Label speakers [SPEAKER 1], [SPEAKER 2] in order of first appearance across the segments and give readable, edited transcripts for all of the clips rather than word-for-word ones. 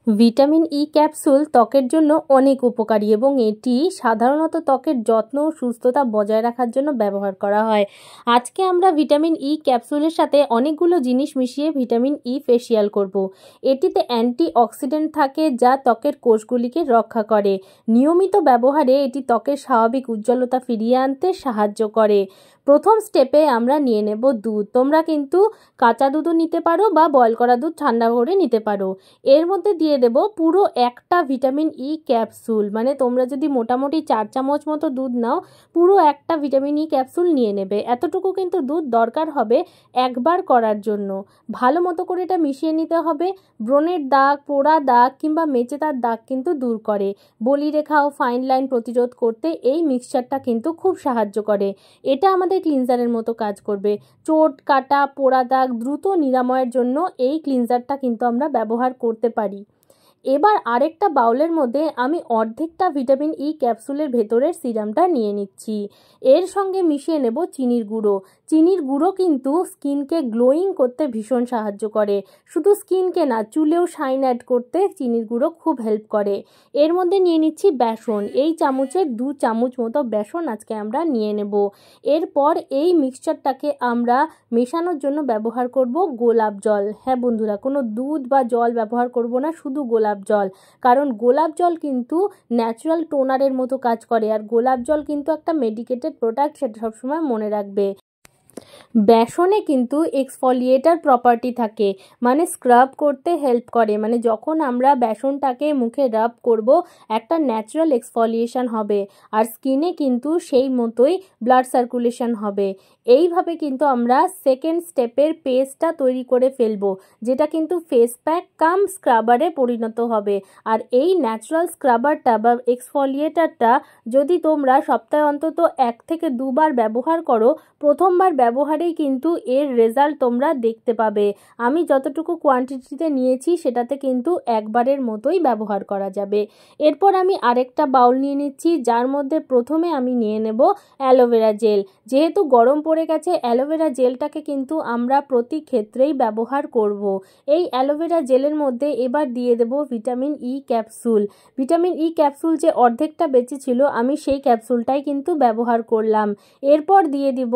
[SPEAKER 1] Vitamin E capsule ত্বকের জন্য অনেক উপকারী এবং এটি সাধারণত ত্বকের যত্ন ও সুস্থতা বজায় রাখার জন্য ব্যবহার করা হয়। আজকে আমরা ভিটামিন ই ক্যাপসুলের সাথে অনেকগুলো জিনিস মিশিয়ে ভিটামিন ই ফেসিয়াল করব। এটিতে অ্যান্টিঅক্সিডেন্ট থাকে যা ত্বকের কোষগুলিকে রক্ষা করে। নিয়মিত ব্যবহারে এটি ত্বকের স্বাভাবিক উজ্জ্বলতা ফিরিয়ে আনতে সাহায্য করে। প্রথম স্টেপে আমরা নিয়ে নেব দুধ। তোমরা কিন্তু কাঁচা দুধও নিতে পারো বা বয়েল করা দুধ ঠান্ডা করে নিতে পারো। এর মধ্যে দিয়ে দেব পুরো একটা ভিটামিন ই ক্যাপসুল, মানে তোমরা যদি মোটামুটি 4 চামচ মতো দুধ নাও, পুরো একটা ভিটামিন ই ক্যাপসুল নিয়ে নেবে। এতটুকু কিন্তু দুধ দরকার হবে একবার করার জন্য। ভালো মতো করে এটা মিশিয়ে নিতে হবে। ব্রণের দাগ, পোড়া দাগ কিংবা মেচেদার দাগ কিন্তু দূর করে। বলিরেখা ও ফাইন লাইন প্রতিরোধ করতে এই মিক্সচারটা কিন্তু খুব সাহায্য করে। এটা আমাদের ক্লিনজারের মতো কাজ করবে। চোট, কাটা, পোড়া দাগ দ্রুত নিরাময়ের জন্য এই ক্লিনজারটা কিন্তু আমরা ব্যবহার করতে পারি। এবার আরেকটা বাউলের মধ্যে আমি অর্ধেকটা ভিটামিন ই ক্যাপসুলের ভেতরের সিরামটা নিয়ে নিচ্ছি। এর সঙ্গে মিশিয়ে নেব চিনির গুঁড়ো। চিনির গুঁড়ো কিন্তু স্কিনকে গ্লোয়িং করতে ভীষণ সাহায্য করে। শুধু স্কিনকে না, চুলেও শাইন অ্যাড করতে চিনির গুঁড়ো খুব হেল্প করে। এর মধ্যে নিয়ে নিচ্ছি বেসন। এই চামচের 2 চামচ মতো বেসন আজকে আমরা নিয়ে নেব। এরপর এই মিক্সচারটাকে আমরা মেশানোর জন্য ব্যবহার করব গোলাপ জল। হ্যাঁ বন্ধুরা, কোনো দুধ বা জল ব্যবহার করব না, শুধু গোলাপ জল। কারণ গোলাপ জল কিন্তু ন্যাচারাল টোনারের মতো কাজ করে, আর গোলাপ জল কিন্তু একটা মেডিকেটেড প্রোডাক্ট, সেটা সবসময় মনে রাখবে। বেসনে কিন্তু এক্সফলিয়েটার প্রপার্টি থাকে, মানে স্ক্রাব করতে হেল্প করে। মানে যখন আমরা বেসনটাকে মুখে রাব করব, একটা ন্যাচারাল এক্সফলিয়েশন হবে, আর স্কিনে কিন্তু সেই মতোই ব্লাড সার্কুলেশন হবে। এইভাবে কিন্তু আমরা সেকেন্ড স্টেপের পেস্টটা তৈরি করে ফেলবো, যেটা কিন্তু ফেস প্যাক কাম স্ক্রাবারে পরিণত হবে। আর এই ন্যাচারাল স্ক্রাবারটা বা এক্সফলিয়েটারটা যদি তোমরা সপ্তাহে অন্তত 1 থেকে 2 বার ব্যবহার করো, প্রথমবার ব্যবহারেই কিন্তু এর রেজাল্ট তোমরা দেখতে পাবে। আমি যতটুকু কোয়ান্টিটিতে নিয়েছি সেটাতে কিন্তু একবারের মতোই ব্যবহার করা যাবে। এরপর আমি আরেকটা বাউল নিয়ে নিচ্ছি, যার মধ্যে প্রথমে আমি নিয়ে নেব অ্যালোভেরা জেল। যেহেতু গরম পড়ে গেছে, অ্যালোভেরা জেলটাকে কিন্তু আমরা প্রতি ক্ষেত্রেই ব্যবহার করব। এই অ্যালোভেরা জেলের মধ্যে এবার দিয়ে দেব vitamin E capsule. Vitamin E capsule যে অর্ধেকটা বেঁচে ছিল, আমি সেই ক্যাপসুলটাই কিন্তু ব্যবহার করলাম। এরপর দিয়ে দিব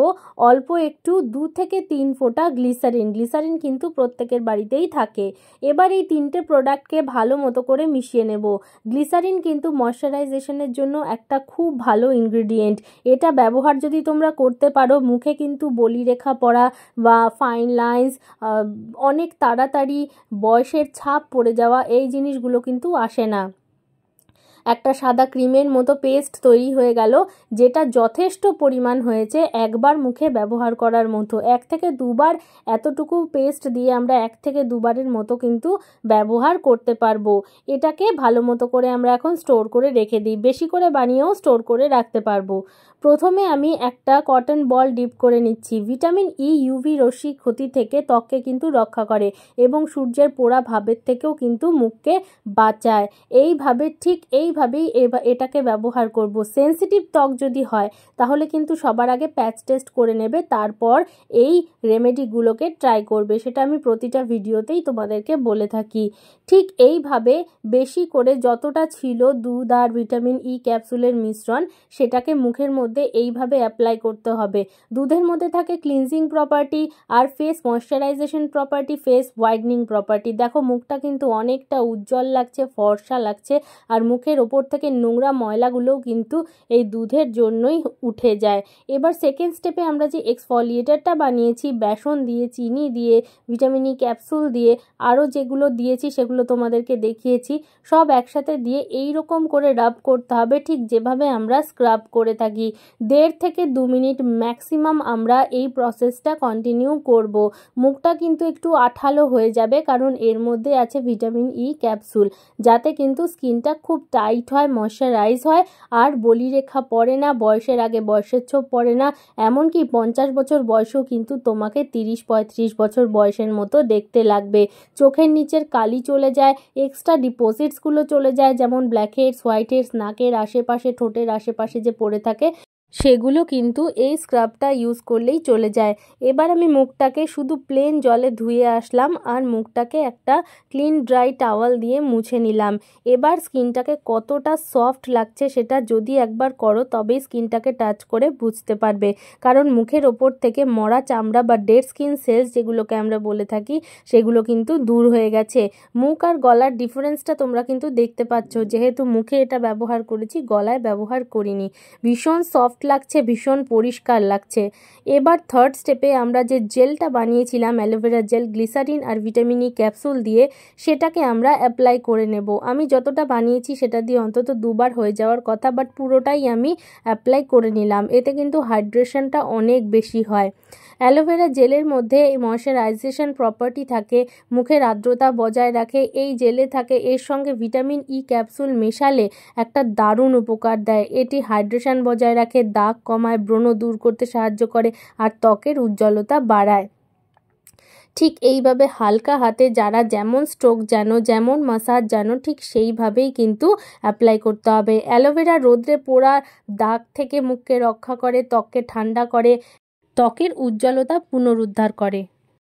[SPEAKER 1] অল্প একটু 2 থেকে 3 ফোঁটা গ্লিসারিন। গ্লিসারিন কিন্তু প্রত্যেকের বাড়িতেই থাকে। এবার এই 3টে প্রোডাক্টকে ভালো মতো করে মিশিয়ে নেব। গ্লিসারিন কিন্তু ময়শ্চারাইজেশনের জন্য একটা খুব ভালো ইনগ্রিডিয়েন্ট। এটা ব্যবহার যদি তোমরা করতে পারো, মুখে কিন্তু বলিরেখা পড়া বা ফাইন লাইন্স, অনেক তাড়াতাড়ি বয়সের ছাপ পড়ে যাওয়া, এই জিনিসগুলো কিন্তু আসে না। একটা সাদা ক্রিমের মতো পেস্ট তৈরি হয়ে গেল, যেটা যথেষ্ট পরিমাণ হয়েছে একবার মুখে ব্যবহার করার মতো। 1 থেকে 2 বার এতটুকু পেস্ট দিয়ে আমরা 1 থেকে 2 বারের মতো কিন্তু ব্যবহার করতে পারবো। এটাকে ভালো মতো করে আমরা এখন স্টোর করে রেখে দিই। বেশি করে বানিয়েও স্টোর করে রাখতে পারবো। প্রথমে আমি একটা কটন বল ডিপ করে নিচ্ছি। ভিটামিন ই ইউভি রশ্মির ক্ষতি থেকে ত্বককে কিন্তু রক্ষা করে এবং সূর্যের পোড়া ভাবের থেকেও কিন্তু মুখকে বাঁচায়। ঠিক এইভাবেই এটাকে ব্যবহার করব। সেনসিটিভ ত্বক যদি হয়, তাহলে কিন্তু সবার আগে প্যাচ টেস্ট করে নেবে, তারপর এই রেমেডিগুলোকে ট্রাই করবে। সেটা আমি প্রতিটা ভিডিওতেই তোমাদেরকে বলে থাকি। ঠিক এইভাবে বেশি করে যতটা ছিল দুধ আর ভিটামিন ই ক্যাপসুলের মিশ্রণ, সেটাকে মুখের মধ্যে এইভাবে অ্যাপ্লাই করতে হবে। দুধের মধ্যে থাকে ক্লিনজিং প্রপার্টি আর face moisturisation property, face whitening property. দেখো মুখটা কিন্তু অনেকটা উজ্জ্বল লাগছে, ফর্সা লাগছে, আর মুখের ওপর থেকে নোংরা ময়লাগুলোও কিন্তু এই দুধের জন্যই উঠে যায়। এবার সেকেন্ড স্টেপে আমরা যে এক্সফলিয়েটারটা বানিয়েছি, বেসন দিয়ে, চিনি দিয়ে, ভিটামিন ই ক্যাপসুল দিয়ে, আরও যেগুলো দিয়েছি সেগুলো তোমাদেরকে দেখিয়েছি, সব একসাথে দিয়ে এই রকম করে রাব করতে হবে, ঠিক যেভাবে আমরা স্ক্রাব করে থাকি। 1.5 থেকে 2 মিনিট ম্যাক্সিমাম আমরা এই প্রসেসটা কন্টিনিউ করব। মুখটা কিন্তু একটু আঠালো হয়ে যাবে, কারণ এর মধ্যে আছে ভিটামিন ই ক্যাপসুল, যাতে কিন্তু স্কিনটা খুব টাইট হয়, ময়শ্চারাইজ হয়, আর বলিরেখা পড়ে না, বয়সের আগে বয়সের ছোপ পড়ে না। এমনকি 50 বছর বয়সেও কিন্তু তোমাকে 30-35 বছর বয়সের মতো দেখতে লাগবে। চোখের নিচের কালি চলে যায়, এক্সট্রা ডিপোজিটসগুলো চলে যায়, যেমন ব্ল্যাক হেডস, হোয়াইট হেডস নাকের আশেপাশে, ঠোঁটের আশেপাশে যে পড়ে থাকে, সেগুলো কিন্তু এই স্ক্রাবটা ইউজ করলেই চলে যায়। এবার আমি মুখটাকে শুধু প্লেন জলে ধুয়ে আসলাম আর মুখটাকে একটা ক্লিন ড্রাই টাওয়াল দিয়ে মুছে নিলাম। এবার স্কিনটাকে কতটা সফট লাগছে সেটা যদি একবার করো তবেই স্কিনটাকে টাচ করে বুঝতে পারবে, কারণ মুখের ওপর থেকে মরা চামড়া বা ডেড স্কিন সেলস যেগুলোকে আমরা বলে থাকি সেগুলো কিন্তু দূর হয়ে গেছে। মুখ আর গলার ডিফারেন্সটা তোমরা কিন্তু দেখতে পাচ্ছ, যেহেতু মুখে এটা ব্যবহার করেছি, গলায় ব্যবহার করিনি। ভীষণ সফট লাগছে, ভীষণ পরিষ্কার লাগছে। এবার থার্ড স্টেপে আমরা যে জেলটা বানিয়েছিলাম অ্যালোভেরা জেল, গ্লিসারিন আর ভিটামিন ই ক্যাপসুল দিয়ে, সেটাকে আমরা অ্যাপ্লাই করে নেব। আমি যতটা বানিয়েছি সেটা দিয়ে অন্তত 2বার হয়ে যাওয়ার কথা, বাট পুরোটাই আমি অ্যাপ্লাই করে নিলাম। এতে কিন্তু হাইড্রেশনটা অনেক বেশি হয়। অ্যালোভেরা জেলের মধ্যে ময়শ্চারাইজেশন প্রপার্টি থাকে, মুখের আর্দ্রতা বজায় রাখে। এই জেলে থাকে, এর সঙ্গে ভিটামিন ই ক্যাপসুল মেশালে একটা দারুণ উপকার দেয়। এটি হাইড্রেশন বজায় রাখে, দাগ কমায়, ব্রণ দূর করতে সাহায্য করে আর ত্বকের উজ্জ্বলতা বাড়ায়। ঠিক এইভাবে হালকা হাতে যারা যেমন স্ট্রোক জানো, যেমন মাসাজ জানো, ঠিক সেইভাবেই কিন্তু অ্যাপ্লাই করতে হবে। অ্যালোভেরা রোদ্রে পোড়া দাগ থেকে মুখকে রক্ষা করে, ত্বককে ঠান্ডা করে, ত্বকের উজ্জ্বলতা পুনরুদ্ধার করে।